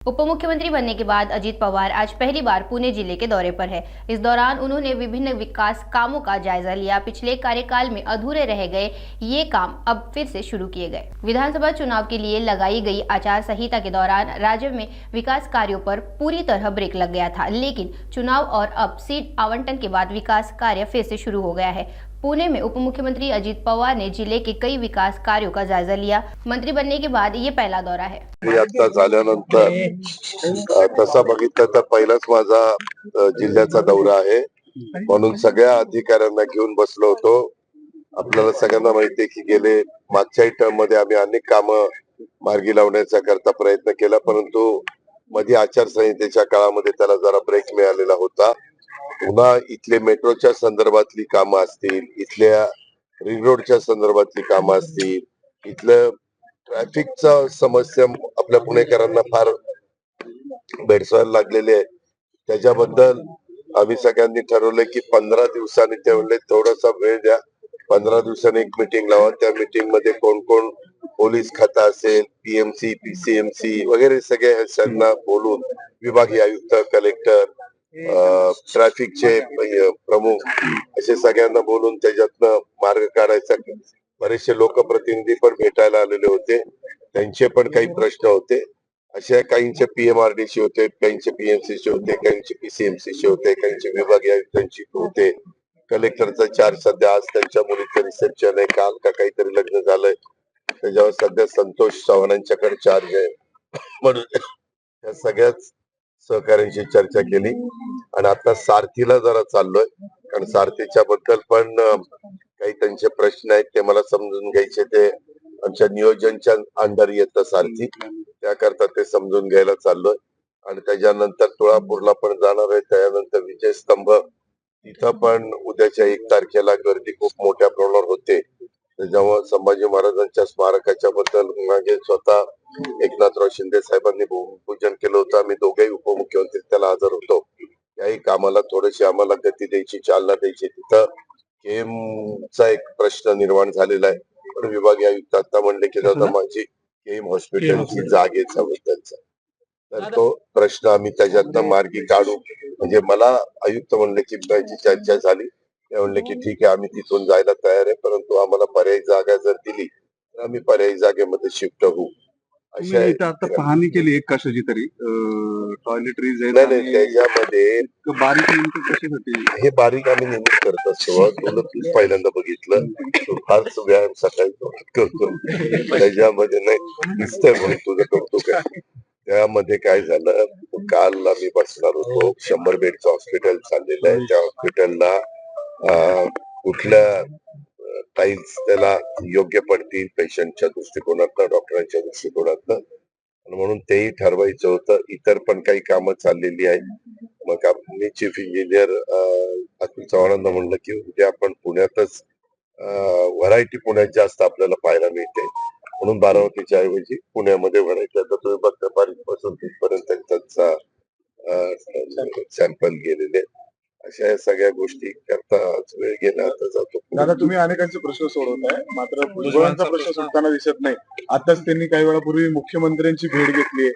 उप मुख्यमंत्री बनने के बाद अजीत पवार आज पहली बार पुणे जिले के दौरे पर है। इस दौरान उन्होंने विभिन्न विकास कामों का जायजा लिया। पिछले कार्यकाल में अधूरे रह गए ये काम अब फिर से शुरू किए गए। विधानसभा चुनाव के लिए लगाई गई आचार संहिता के दौरान राज्य में विकास कार्यों पर पूरी तरह ब्रेक लग गया था, लेकिन चुनाव और अब सीट आवंटन के बाद विकास कार्य फिर से शुरू हो गया है। पुणे में उप मुख्यमंत्री अजीत पवार ने जिले के कई विकास कार्यों का जायजा लिया। मंत्री बनने के बाद ये पहला दौरा है। आता झाल्यानंतर तसा बघितलं तर पहिलाच माझा जिल्ह्याचा दौरा आहे, म्हणून सगळ्या अधिकाऱ्यांना घेऊन बसलो होतो। आपल्याला सगळ्यांना माहिती आहे की गेले मागच्याही टर्म मध्ये आम्ही अनेक कामं मार्गी लावण्याचा करता प्रयत्न केला, परंतु मध्ये आचारसंहितेच्या काळामध्ये त्याला जरा ब्रेक मिळालेला होता। पुन्हा इथले मेट्रोच्या संदर्भातली कामं असतील, इथल्या रिंग रोडच्या संदर्भातली कामं असतील, इथलं ट्रॅफिकचा समस्या आपल्या पुणेकरांना फार भेडसावायला लागलेली आहे। त्याच्याबद्दल आम्ही सगळ्यांनी ठरवलं की 15 दिवसांनी ते म्हणले थोडासा वेळ द्या, 15 दिवसांनी एक मीटिंग लावा। त्या मीटिंग मध्ये कोण कोण पोलीस खाता असेल, पीएमसी, पीसीएमसी वगैरे सगळे ह्यांना बोलून विभागीय आयुक्त, कलेक्टर, ट्रॅफिकचे प्रमुख असे सगळ्यांना बोलून त्याच्यातनं मार्ग काढायचा। बरेचसे लोकप्रतिनिधी पण भेटायला आलेले होते, त्यांचे पण काही प्रश्न होते। अशा काहींचे पीएमआरडीसी होते, काहींचे पीएमसीचे होते, काहींचे पीसीएमसीचे होते, काहींचे विभागीय आयुक्तांची होते। कलेक्टरचा चार्ज सध्या आज त्यांच्या मुलीचं रिसेप्शन आहे, काल का काहीतरी लग्न झालंय, त्याच्यावर सध्या संतोष चव्हाणांच्याकडे चार्ज आहे। म्हणून या सगळ्याच सहकार्यांशी चर्चा केली आणि आता सारथीला जरा चाललोय, कारण सारथीच्या बद्दल पण काही त्यांचे प्रश्न आहेत, ते मला समजून घ्यायचे। ते आमच्या नियोजनच्या अंडर येतं सारथी, त्याकरता ते समजून घ्यायला चाललोय। आणि त्याच्यानंतर तुळापूरला पण जाणार आहे, त्यानंतर विजय स्तंभ तिथं पण उद्याच्या 1 तारखेला गर्दी खूप मोठ्या प्रमाणावर होते। त्याच्यामुळे संभाजी महाराजांच्या स्मारकाच्या बद्दल मागे स्वतः एकनाथराव शिंदे साहेबांनी भूमिपूजन केलं होतं। आम्ही दोघेही उपमुख्यमंत्री त्याला हजर होतो। त्याही कामाला थोडीशी आम्हाला गती द्यायची, चालना द्यायची। तिथं केमचा एक प्रश्न निर्माण झालेला आहे, पण विभागीय आयुक्त आता म्हणले की दादा माझी केम हॉस्पिटलची जागेचा बद्दलचा, तर तो प्रश्न आम्ही त्याच्यातनं मार्गी काढू। म्हणजे मला आयुक्त म्हणले की माझी चर्चा झाली, ते म्हणले की ठीक आहे आम्ही तिथून जायला तयार आहे, परंतु आम्हाला पर्यायी जागा जर दिली तर आम्ही पर्यायी जागेमध्ये शिफ्ट होऊ। आता पाहणी केली एक कशाची तरी टॉयलेटरीज नाही, त्याच्यामध्ये बारीक नेमकं कशासाठी हे बारीक आम्ही नेहमीच करत असतो। तुला तूच पहिल्यांदा बघितलं, तू फारच व्यायाम सकाळी करतो, त्याच्यामध्ये नाही दिसतंय म्हणून तुझं करतो काय। त्यामध्ये काय झालं, काल आम्ही बसणार होतो, 100 बेडचं हॉस्पिटल चाललेलं आहे। त्या हॉस्पिटलला कुठल्या टाईल्स त्याला योग्य पडतील पेशंटच्या दृष्टिकोनातनं, डॉक्टरांच्या दृष्टिकोनातनं, म्हणून तेही ठरवायचं होतं। इतर पण काही कामं चाललेली आहेत। मग मी चीफ इंजिनियर अतुल चव्हाणांना म्हणलं की उद्या आपण पुण्यातच व्हरायटी पुण्यात जास्त आपल्याला पाहायला मिळते, म्हणून बारामतीच्या ऐवजी पुण्यामध्ये व्हरायटी। आता तुम्ही बघता बारीकपासून तिथपर्यंत त्यांचा सॅम्पल गेलेले। अशा या सगळ्या गोष्टी करता वेळ गेला, आता जातो। दादा तुम्ही अनेकांचे प्रश्न सोडवताय, मात्र भुजबळांचा प्रश्न सुटताना दिसत नाही। आताच त्यांनी काही वेळापूर्वी मुख्यमंत्र्यांची भेट घेतली।